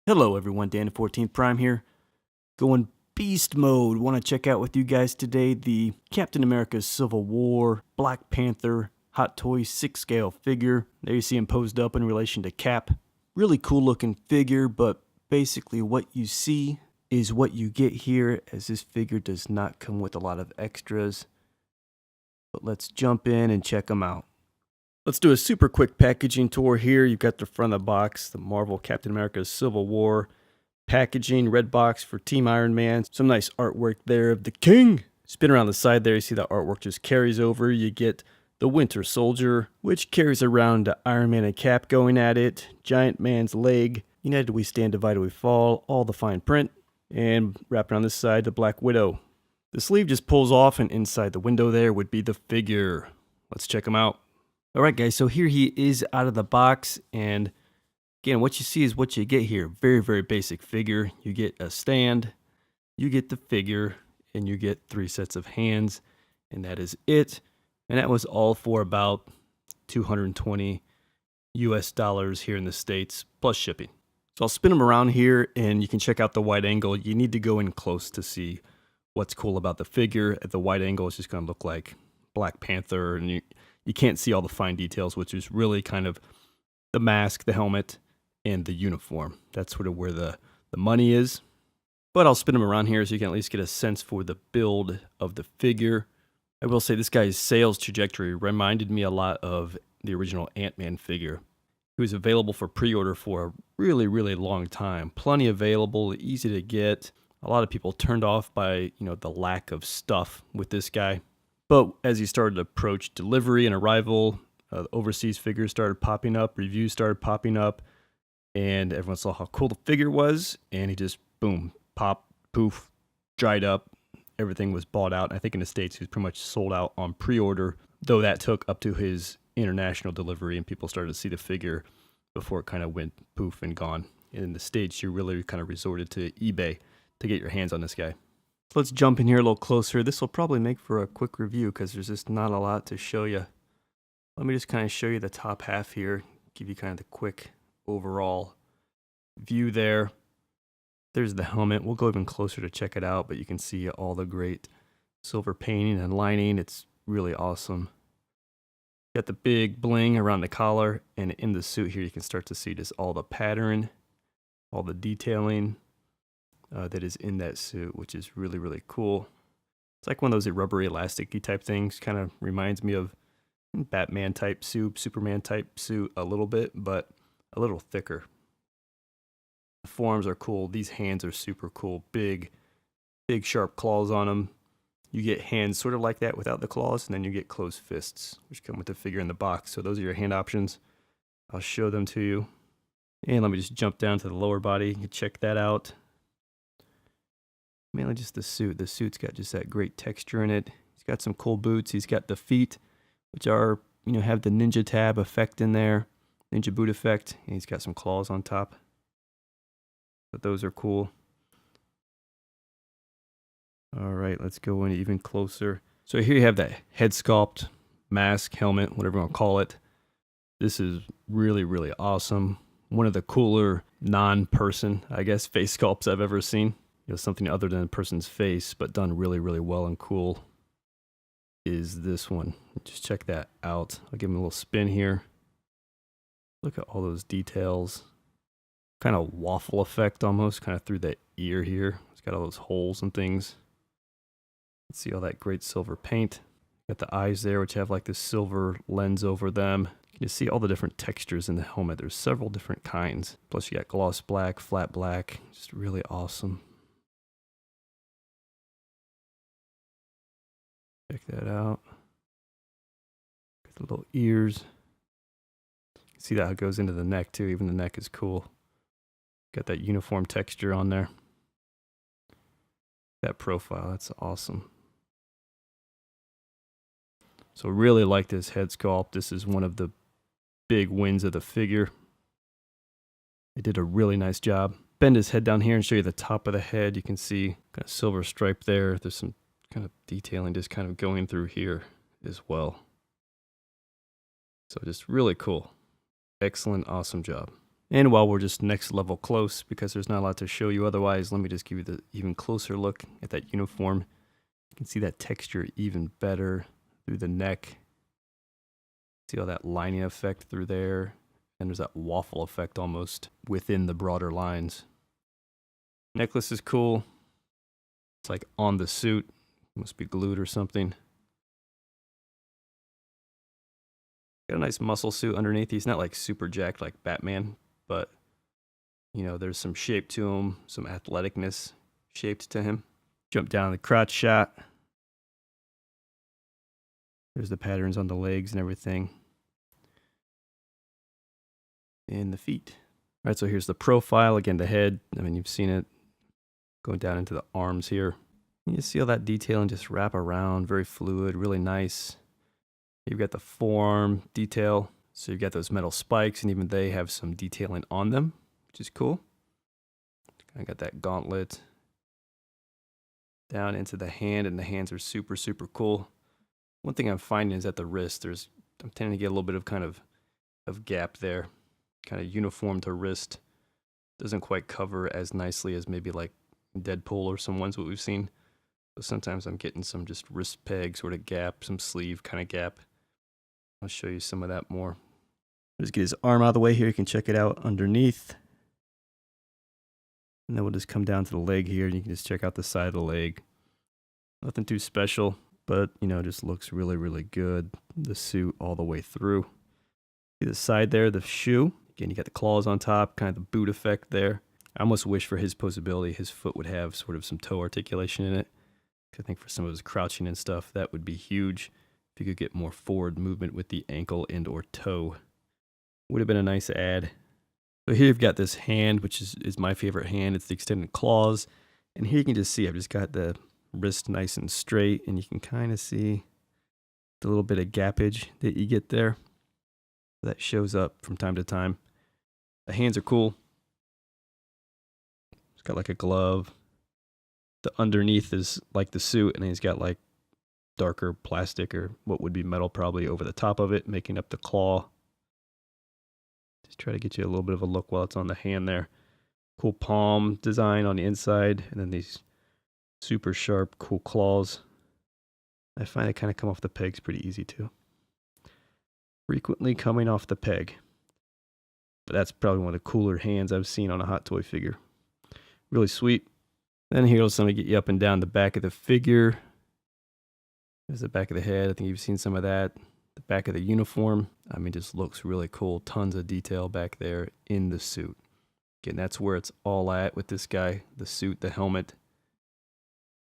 Hello everyone, Dan 14th Prime here, going beast mode. Want to check out with you guys today the Captain America Civil War Black Panther HotToys 6-scale figure. There you see him posed up in relation to Cap. Really cool looking figure, but basically what you see is what you get here, as this figure does not come with a lot of extras. But let's jump in and check them out. Let's do a super quick packaging tour here. You've got the front of the box, the Marvel Captain America Civil War packaging, red box for Team Iron Man. Some nice artwork there of the King. Spin around the side there, you see the artwork just carries over. You get the Winter Soldier, which carries around Iron Man and Cap going at it. Giant Man's leg, United we stand, divided we fall, all the fine print. And wrapped around this side, the Black Widow. The sleeve just pulls off, and inside the window there would be the figure. Let's check him out. Alright guys, so here he is out of the box, and again, what you see is what you get here. Very, very basic figure. You get a stand, you get the figure, and you get 3 sets of hands, and that is it. And that was all for about $220 US here in the States, plus shipping. So I'll spin him around here, and you can check out the wide angle. You need to go in close to see what's cool about the figure. At the wide angle, it's just going to look like Black Panther, and you can't see all the fine details, which is really kind of the mask, the helmet, and the uniform. That's sort of where the money is. But I'll spin him around here so you can at least get a sense for the build of the figure. I will say this guy's sales trajectory reminded me a lot of the original Ant-Man figure. He was available for pre-order for a really, really long time. Plenty available, easy to get. A lot of people turned off by, the lack of stuff with this guy. But as he started to approach delivery and arrival, overseas figures started popping up, reviews started popping up, and everyone saw how cool the figure was, and he just, boom, pop, poof, dried up. Everything was bought out. I think in the States he was pretty much sold out on pre-order, though that took up to his international delivery, and people started to see the figure before it kind of went poof and gone. And in the States, you really kind of resorted to eBay to get your hands on this guy. Let's jump in here a little closer. This will probably make for a quick review because there's just not a lot to show you. Let me just kind of show you the top half here, give you kind of the quick overall view there. There's the helmet. We'll go even closer to check it out, but you can see all the great silver painting and lining. It's really awesome. Got the big bling around the collar, and in the suit here you can start to see just all the pattern, all the detailing that is in that suit, which is really, really cool. It's like one of those rubbery elasticy type things. Kind of reminds me of Batman type suit, Superman type suit a little bit, but a little thicker. The forms are cool. These hands are super cool. Big sharp claws on them. You get hands sort of like that without the claws, and then you get closed fists, which come with the figure in the box. So those are your hand options. I'll show them to you. And let me just jump down to the lower body. You can check that out. Mainly just the suit. The suit's got just that great texture in it. He's got some cool boots. He's got the feet, which are, have the ninja tab effect in there. Ninja boot effect. And he's got some claws on top. But those are cool. All right, let's go in even closer. So here you have that head sculpt, mask, helmet, whatever you want to call it. This is really, really awesome. One of the cooler non-person, I guess, face sculpts I've ever seen. Something other than a person's face, but done really, really well and cool is this one. Just check that out. I'll give him a little spin here. Look at all those details. Kind of waffle effect almost, kind of through the ear here. It's got all those holes and things. Let's see all that great silver paint. Got the eyes there, which have like this silver lens over them. You see all the different textures in the helmet. There's several different kinds. Plus you got gloss black, flat black. Just really awesome. Check that out. Got the little ears. See that how it goes into the neck too. Even the neck is cool. Got that uniform texture on there. That profile, that's awesome. So really like this head sculpt. This is one of the big wins of the figure. They did a really nice job. Bend his head down here and show you the top of the head. You can see kind of silver stripe there. There's some kind of detailing just kind of going through here as well. So just really cool. Excellent, awesome job. And while we're just next level close, because there's not a lot to show you otherwise, let me just give you the even closer look at that uniform. You can see that texture even better through the neck. See all that lining effect through there. And there's that waffle effect almost within the broader lines. Necklace is cool. It's like on the suit. Must be glued or something. Got a nice muscle suit underneath. He's not like super jacked like Batman, but you know, there's some shape to him, some athleticness shaped to him. Jump down the crotch shot. There's the patterns on the legs and everything. And the feet. All right, so here's the profile. Again, the head. I mean, you've seen it going down into the arms here. You see all that detail and just wrap around. Very fluid, really nice. You've got the forearm detail. So you've got those metal spikes, and even they have some detailing on them, which is cool. I got that gauntlet down into the hand, and the hands are super, super cool. One thing I'm finding is at the wrist, I'm tending to get a little bit of kind of gap there, kind of uniform to wrist. Doesn't quite cover as nicely as maybe like Deadpool or some ones that we've seen. So sometimes I'm getting some just wrist peg sort of gap, some sleeve kind of gap. I'll show you some of that more. Just get his arm out of the way here. You can check it out underneath. And then we'll just come down to the leg here, and you can just check out the side of the leg. Nothing too special, but, you know, just looks really, really good. The suit all the way through. See the side there, the shoe. Again, you got the claws on top, kind of the boot effect there. I almost wish for his posability, his foot would have sort of some toe articulation in it. I think for some of his crouching and stuff, that would be huge. If you could get more forward movement with the ankle and or toe. Would have been a nice add. So here you've got this hand, which is my favorite hand. It's the extended claws. And here you can just see I've just got the wrist nice and straight, and you can kind of see the little bit of gappage that you get there. That shows up from time to time. The hands are cool. It's got like a glove. The underneath is like the suit, and then he's got like darker plastic or what would be metal probably over the top of it, making up the claw. Just try to get you a little bit of a look while it's on the hand there. Cool palm design on the inside, and then these super sharp, cool claws. I find they kind of come off the pegs pretty easy too. Frequently coming off the peg. But that's probably one of the cooler hands I've seen on a Hot Toy figure. Really sweet. Then here's something to get you up and down the back of the figure. There's the back of the head. I think you've seen some of that. The back of the uniform. I mean, just looks really cool. Tons of detail back there in the suit. Again, that's where it's all at with this guy. The suit, the helmet.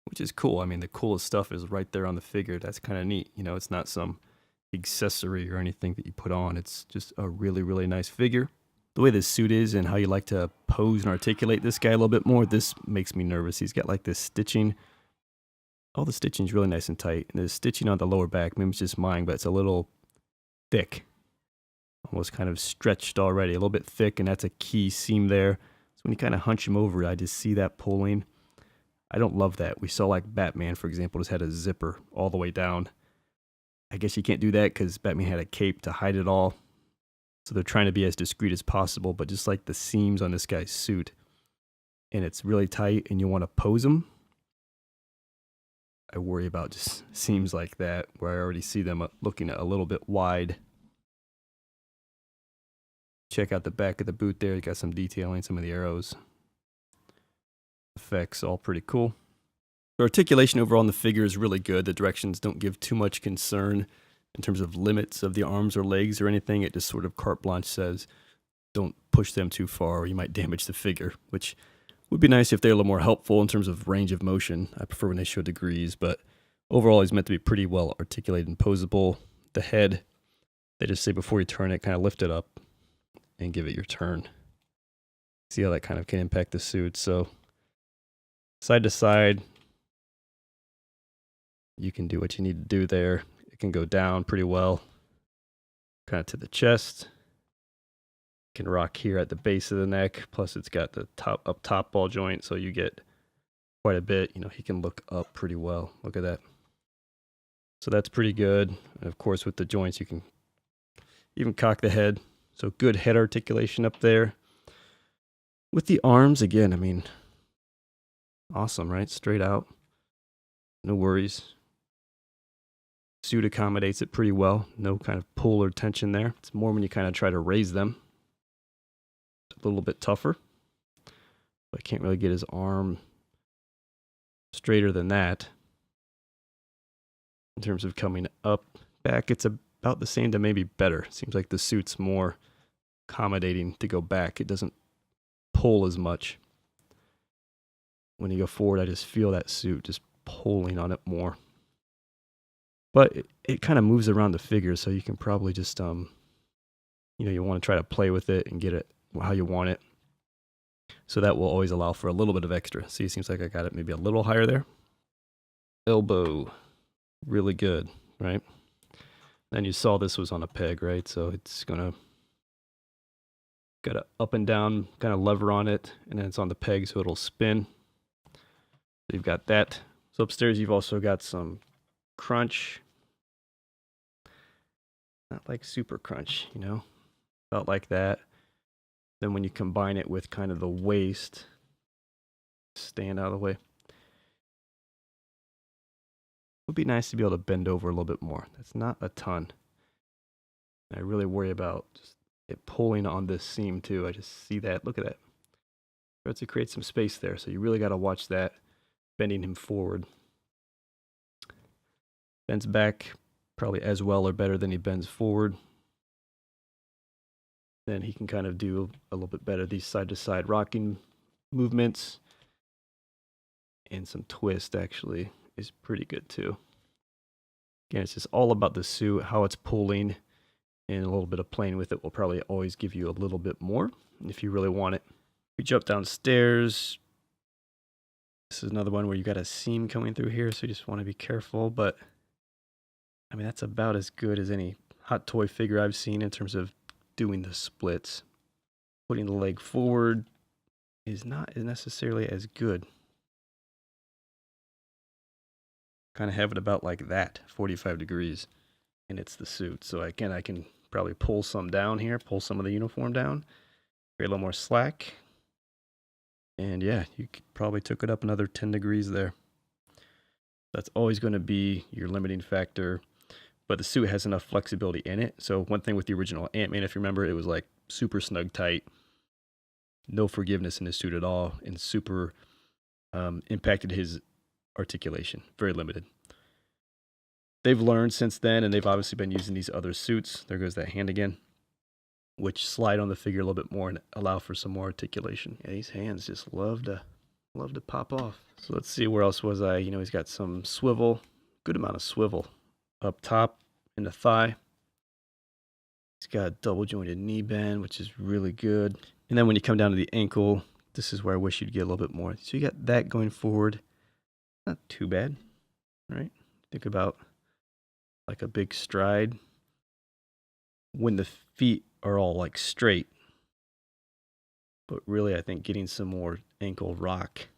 Which is cool. I mean, the coolest stuff is right there on the figure. That's kind of neat. You know, it's not some accessory or anything that you put on. It's just a really, really nice figure. The way this suit is and how you like to pose and articulate this guy a little bit more, this makes me nervous. He's got like this stitching. All the stitching is really nice and tight. And the stitching on the lower back, maybe it's just mine, but it's a little thick. Almost kind of stretched already, a little bit thick, and that's a key seam there. So when you kind of hunch him over, I just see that pulling. I don't love that. We saw like Batman, for example, just had a zipper all the way down. I guess you can't do that because Batman had a cape to hide it all. So they're trying to be as discreet as possible, but just like the seams on this guy's suit, and it's really tight and you want to pose him, I worry about just seams like that where I already see them looking a little bit wide. Check out the back of the boot there. You got some detailing, some of the arrows. Effects, all pretty cool. The articulation overall on the figure is really good. The directions don't give too much concern in terms of limits of the arms or legs or anything. It just sort of carte blanche says, don't push them too far or you might damage the figure, which would be nice if they're a little more helpful in terms of range of motion. I prefer when they show degrees, but overall he's meant to be pretty well articulated and posable. The head, they just say before you turn it, kind of lift it up and give it your turn. See how that kind of can impact the suit. So side to side, you can do what you need to do there. It can go down pretty well, kind of to the chest. Can rock here at the base of the neck. Plus it's got the up top ball joint, so you get quite a bit. You know, he can look up pretty well. Look at that. So that's pretty good. And of course with the joints, you can even cock the head. So good head articulation up there. With the arms, again, I mean, awesome, right? Straight out. No worries. Suit accommodates it pretty well. No kind of pull or tension there. It's more when you kind of try to raise them. It's a little bit tougher. But I can't really get his arm straighter than that. In terms of coming up, back, it's about the same to maybe better. Seems like the suit's more accommodating to go back. It doesn't pull as much. When you go forward, I just feel that suit just pulling on it more. But it kind of moves around the figure, so you can probably just, you want to try to play with it and get it how you want it. So that will always allow for a little bit of extra. See, it seems like I got it maybe a little higher there. Elbow, really good, right? Then you saw this was on a peg, right? So it's got a up and down kind of lever on it, and then it's on the peg, so it'll spin. So you've got that. So upstairs, you've also got some crunch. Not like super crunch, about like that. Then when you combine it with kind of the waist, stand out of the way. It would be nice to be able to bend over a little bit more. That's not a ton. I really worry about just it pulling on this seam too. I just see that. Look at that. Starts to create some space there. So you really got to watch that, bending him forward. Bends back probably as well or better than he bends forward. Then he can kind of do a little bit better these side-to-side rocking movements. And some twist actually is pretty good too. Again, it's just all about the suit, how it's pulling, and a little bit of playing with it will probably always give you a little bit more if you really want it. We jump downstairs. This is another one where you got a seam coming through here, so you just want to be careful. But I mean, that's about as good as any hot toy figure I've seen in terms of doing the splits. Putting the leg forward is not necessarily as good. Kind of have it about like that, 45 degrees, and it's the suit. So again, I can probably pull some down here, pull some of the uniform down, create a little more slack. And yeah, you probably took it up another 10 degrees there. That's always going to be your limiting factor, but the suit has enough flexibility in it. So one thing with the original Ant-Man, if you remember, it was like super snug tight, no forgiveness in his suit at all, and super impacted his articulation, very limited. They've learned since then, and they've obviously been using these other suits. There goes that hand again, which slide on the figure a little bit more and allow for some more articulation. Yeah, these hands just love to pop off. So let's see, where else was I? He's got some swivel, good amount of swivel up top in the thigh. He's got a double jointed knee bend, which is really good. And then when you come down to the ankle, this is where I wish you'd get a little bit more. So you got that going forward. Not too bad, right? Think about like a big stride. When the feet are all like straight, but really I think getting some more ankle rock.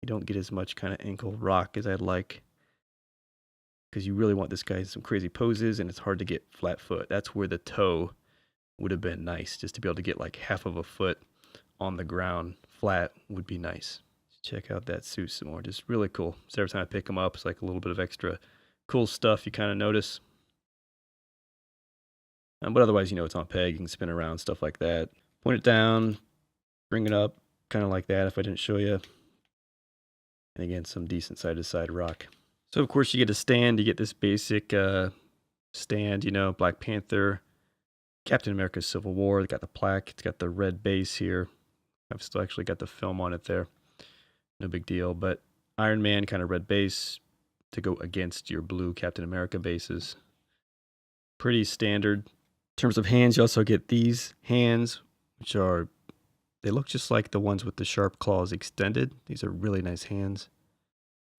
You don't get as much kind of ankle rock as I'd like, because you really want this guy in some crazy poses, and it's hard to get flat foot. That's where the toe would have been nice, just to be able to get like half of a foot on the ground flat would be nice. Check out that suit some more. Just really cool. So every time I pick them up, it's like a little bit of extra cool stuff you kind of notice. But otherwise, it's on a peg. You can spin around, stuff like that. Point it down, bring it up, kind of like that if I didn't show you. And again, some decent side-to-side rock. So, of course, you get a stand. You get this basic stand, Black Panther, Captain America Civil War. It's got the plaque. It's got the red base here. I've still actually got the film on it there. No big deal. But Iron Man, kind of red base to go against your blue Captain America bases. Pretty standard. In terms of hands, you also get these hands, which they look just like the ones with the sharp claws extended. These are really nice hands.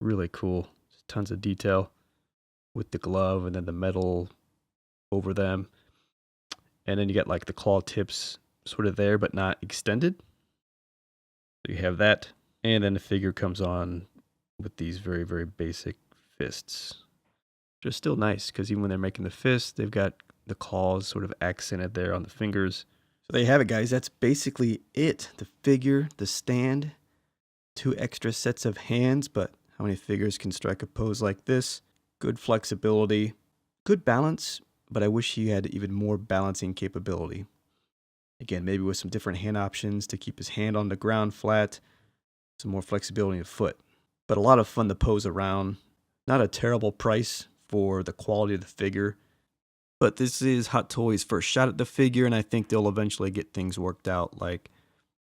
Really cool. Just tons of detail with the glove and then the metal over them. And then you get like the claw tips sort of there, but not extended. So you have that. And then the figure comes on with these very, very basic fists. Which are still nice, because even when they're making the fist, they've got the claws sort of accented there on the fingers. So there you have it, guys. That's basically it. The figure, the stand, 2 extra sets of hands, but how many figures can strike a pose like this? Good flexibility, good balance, but I wish he had even more balancing capability. Again, maybe with some different hand options to keep his hand on the ground flat, some more flexibility in the foot. But a lot of fun to pose around. Not a terrible price for the quality of the figure. But this is Hot Toys' first shot at the figure, and I think they'll eventually get things worked out, like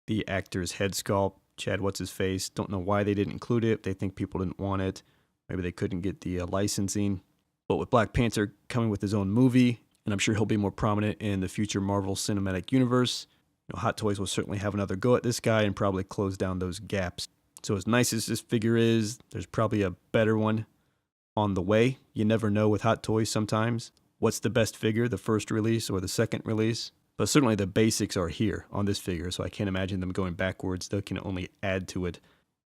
the actor's head sculpt, Chad What's-His-Face. Don't know why they didn't include it. They think people didn't want it. Maybe they couldn't get the licensing. But with Black Panther coming with his own movie, and I'm sure he'll be more prominent in the future Marvel Cinematic Universe, Hot Toys will certainly have another go at this guy and probably close down those gaps. So as nice as this figure is, there's probably a better one on the way. You never know with Hot Toys sometimes. What's the best figure, the first release or the second release? But certainly the basics are here on this figure, so I can't imagine them going backwards. They can only add to it.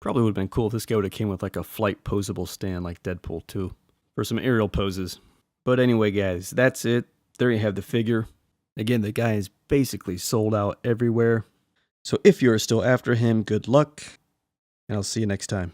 Probably would have been cool if this guy would have came with like a flight posable stand like Deadpool 2 for some aerial poses. But anyway, guys, that's it. There you have the figure. Again, the guy is basically sold out everywhere. So if you're still after him, good luck, and I'll see you next time.